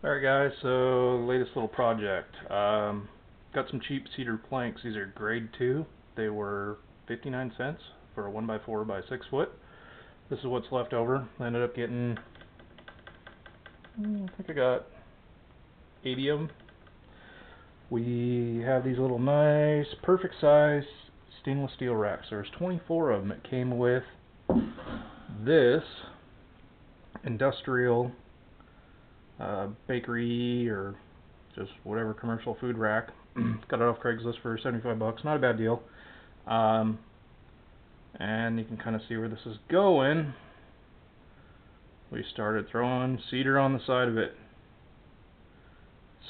Alright guys, so latest little project. Got some cheap cedar planks. These are grade 2. They were 59 cents for a 1x4 by 6 foot. This is what's left over. I ended up getting, I think I got 80 of them. We have these little nice, perfect size stainless steel racks. There's 24 of them. It came with this industrial bakery or just whatever commercial food rack. Got it off Craigslist for 75 bucks. Not a bad deal. And you can kind of see where this is going. We started throwing cedar on the side of it.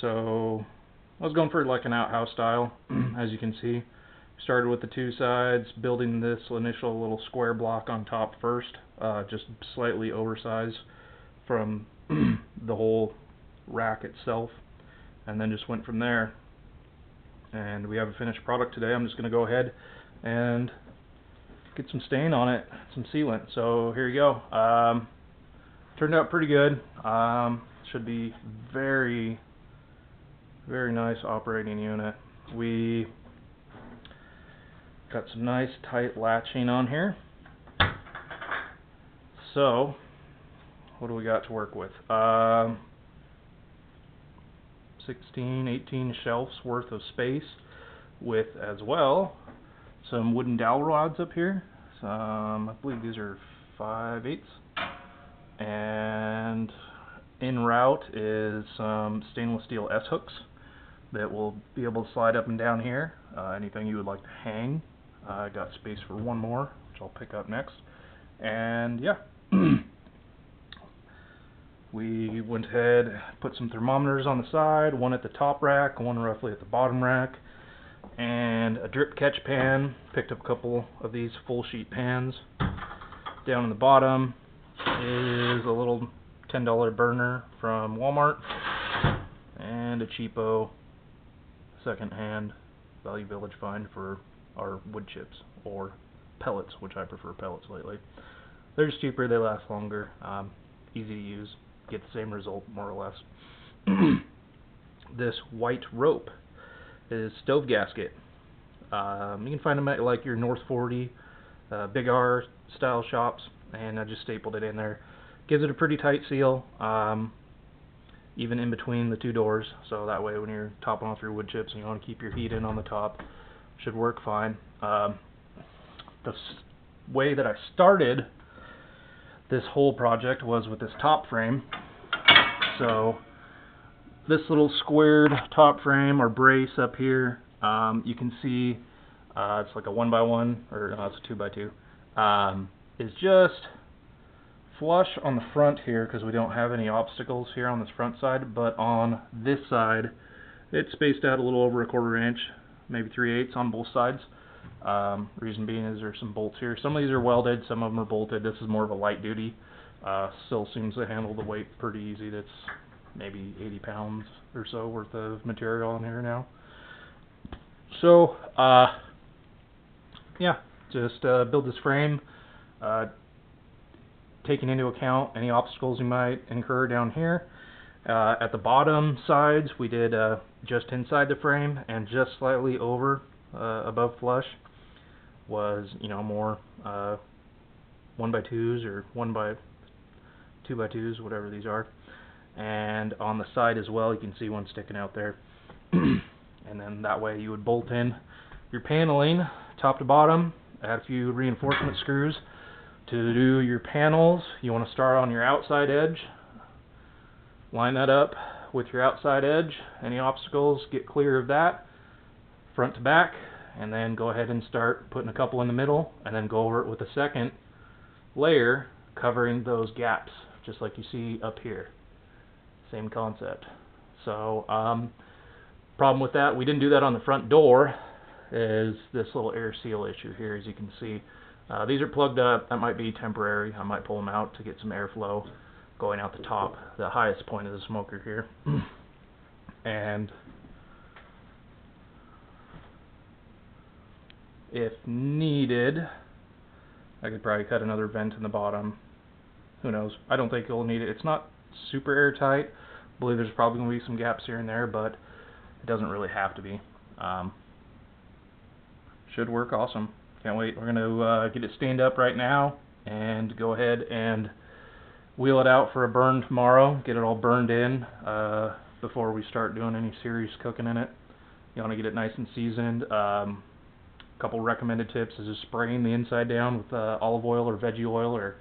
So I was going for like an outhouse style, as you can see. Started with the two sides, building this initial little square block on top first, just slightly oversized from the whole rack itself, and then just went from there. And we have a finished product today. I'm just going to go ahead and get some stain on it, some sealant. So here you go. Turned out pretty good. Should be very nice operating unit. We got some nice tight latching on here. So what do we got to work with? 16, 18 shelves worth of space, with as well some wooden dowel rods up here. I believe these are 5/8, and en route is some stainless steel S hooks that will be able to slide up and down here. Anything you would like to hang. I got space for one more, which I'll pick up next. And yeah. We went ahead, put some thermometers on the side, one at the top rack, one roughly at the bottom rack, and a drip catch pan. Picked up a couple of these full sheet pans. Down in the bottom is a little $10 burner from Walmart, and a cheapo second-hand Value Village find for our wood chips, or pellets, which I prefer pellets lately. They're just cheaper, they last longer, easy to use. Get the same result, more or less. This white rope is stove gasket. You can find them at like your North 40, Big R style shops, and I just stapled it in there. Gives it a pretty tight seal, even in between the two doors, so that way when you're topping off your wood chips and you want to keep your heat in on the top, should work fine. The way that I started this whole project was with this top frame. So this little squared top frame or brace up here, you can see it's like a 1x1, or no, it's a 2x2, is just flush on the front here because we don't have any obstacles here on this front side, but on this side it's spaced out a little over a 1/4 inch, maybe 3/8 on both sides. Reason being is there's some bolts here. Some of these are welded, some of them are bolted. This is more of a light duty. Still seems to handle the weight pretty easy. That's maybe 80 pounds or so worth of material in here now. So yeah, just build this frame, taking into account any obstacles you might incur down here. At the bottom sides we did just inside the frame, and just slightly over above flush was, you know, more 1x2s or 2x2s, whatever these are. And on the side as well, you can see one sticking out there. And then that way you would bolt in your paneling top to bottom, add a few reinforcement screws. To do your panels, you want to start on your outside edge, line that up with your outside edge. Any obstacles, get clear of that, front to back, and then go ahead and start putting a couple in the middle, and then go over it with a second layer covering those gaps, just like you see up here. Same concept. So problem with that, we didn't do that on the front door, is this little air seal issue here. As you can see, these are plugged up. That might be temporary. I might pull them out to get some airflow going out the top, the highest point of the smoker here. And if needed, I could probably cut another vent in the bottom. Who knows? I don't think you'll need it. It's not super airtight, believe there's probably going to be some gaps here and there, but it doesn't really have to be. Should work awesome. Can't wait. We're going to get it stained up right now and go ahead and wheel it out for a burn tomorrow. Get it all burned in before we start doing any serious cooking in it. You want to get it nice and seasoned. Couple recommended tips is just spraying the inside down with olive oil or veggie oil, or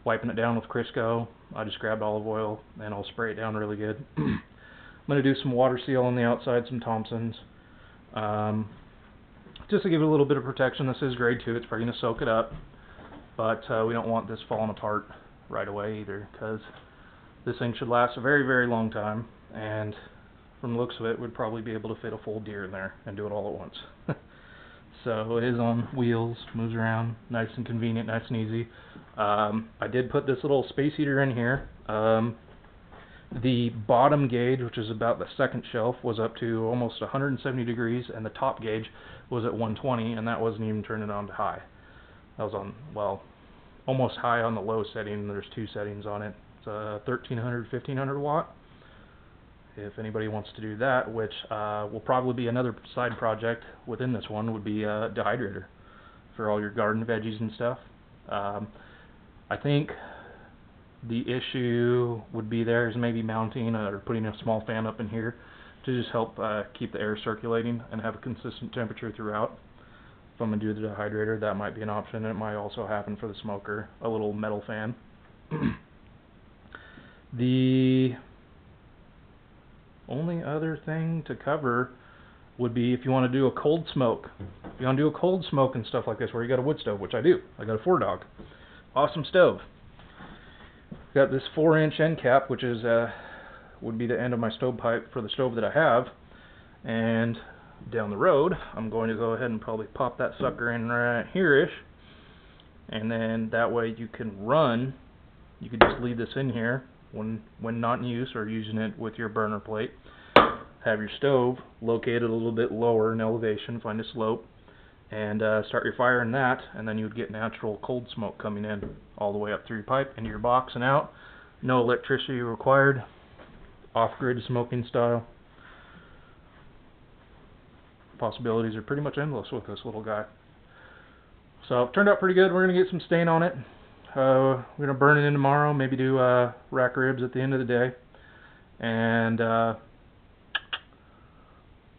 wiping it down with Crisco. I just grabbed olive oil and I'll spray it down really good. I'm going to do some water seal on the outside, some Thompson's. Just to give it a little bit of protection. This is grade 2, it's probably going to soak it up, but we don't want this falling apart right away either, because this thing should last a very, very long time, and from the looks of it, we'd probably be able to fit a full deer in there and do it all at once. So it is on wheels, moves around, nice and convenient, nice and easy. I did put this little space heater in here. The bottom gauge, which is about the second shelf, was up to almost 170 degrees, and the top gauge was at 120, and that wasn't even turning it on to high. That was on, well, almost high on the low setting. There's 2 settings on it. It's a 1300, 1500 watt. If anybody wants to do that, which will probably be another side project within this one, would be a dehydrator for all your garden veggies and stuff. I think the issue would be there is maybe mounting or putting a small fan up in here to just help keep the air circulating and have a consistent temperature throughout. If I'm going to do the dehydrator, that might be an option, and it might also happen for the smoker, a little metal fan. The only other thing to cover would be if you want to do a cold smoke. If you want to do a cold smoke and stuff like this, where you got a wood stove, which I do. I got a 4-dog. Awesome stove. Got this 4-inch end cap, which is would be the end of my stovepipe for the stove that I have. And down the road, I'm going to go ahead and probably pop that sucker in right here-ish. And then that way you can run. You could just leave this in here when not in use, or using it with your burner plate. Have your stove located a little bit lower in elevation, find a slope, and start your fire in that, and then you would get natural cold smoke coming in all the way up through your pipe into your box and out. No electricity required. Off-grid smoking style. Possibilities are pretty much endless with this little guy. So it turned out pretty good. We're going to get some stain on it. We're going to burn it in tomorrow, maybe do rack ribs at the end of the day. And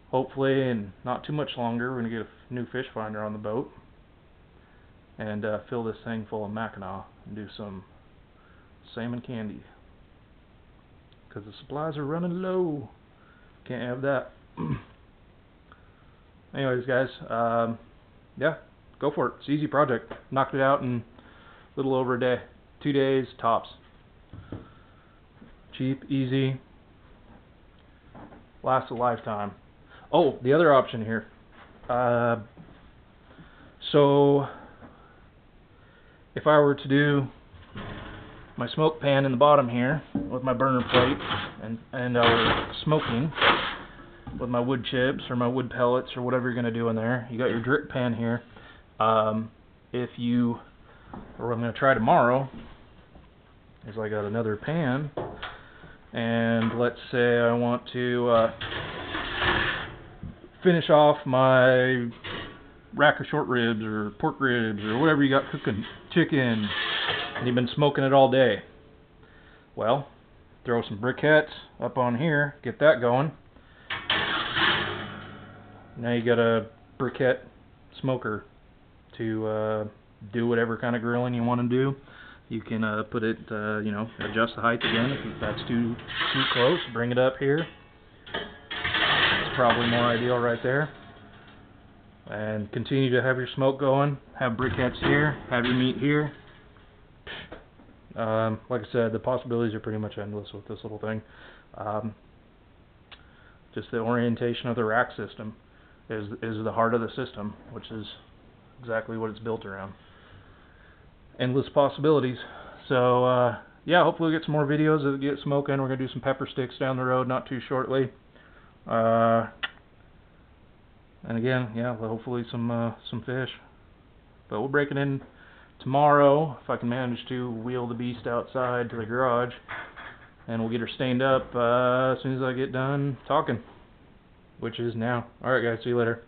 hopefully in not too much longer, we're going to get a new fish finder on the boat and fill this thing full of Mackinac and do some salmon candy, because the supplies are running low. Can't have that. Anyways, guys, yeah, go for it. It's an easy project. Knocked it out in a little over a day. 2 days tops. Cheap, easy, lasts a lifetime. Oh, the other option here. So if I were to do my smoke pan in the bottom here with my burner plate, and I were smoking with my wood chips or my wood pellets or whatever you're going to do in there, you got your drip pan here. If you, or what I'm going to try tomorrow, is I got another pan, and let's say I want to finish off my rack of short ribs or pork ribs or whatever you got cooking, chicken, and you've been smoking it all day. Well, throw some briquettes up on here, get that going. Now you got a briquette smoker to do whatever kind of grilling you want to do. You can put it, you know, adjust the height again if that's too close. Bring it up here. It's probably more ideal right there. And continue to have your smoke going. Have briquettes here. Have your meat here. Like I said, the possibilities are pretty much endless with this little thing. Just the orientation of the rack system is the heart of the system, which is exactly what it's built around. Endless possibilities. So yeah, hopefully we'll get some more videos of Get Smoking. We're going to do some pepper sticks down the road not too shortly. And again, yeah, hopefully some fish. But we'll break it in tomorrow if I can manage to wheel the beast outside to the garage. and we'll get her stained up as soon as I get done talking, which is now. Alright guys, see you later.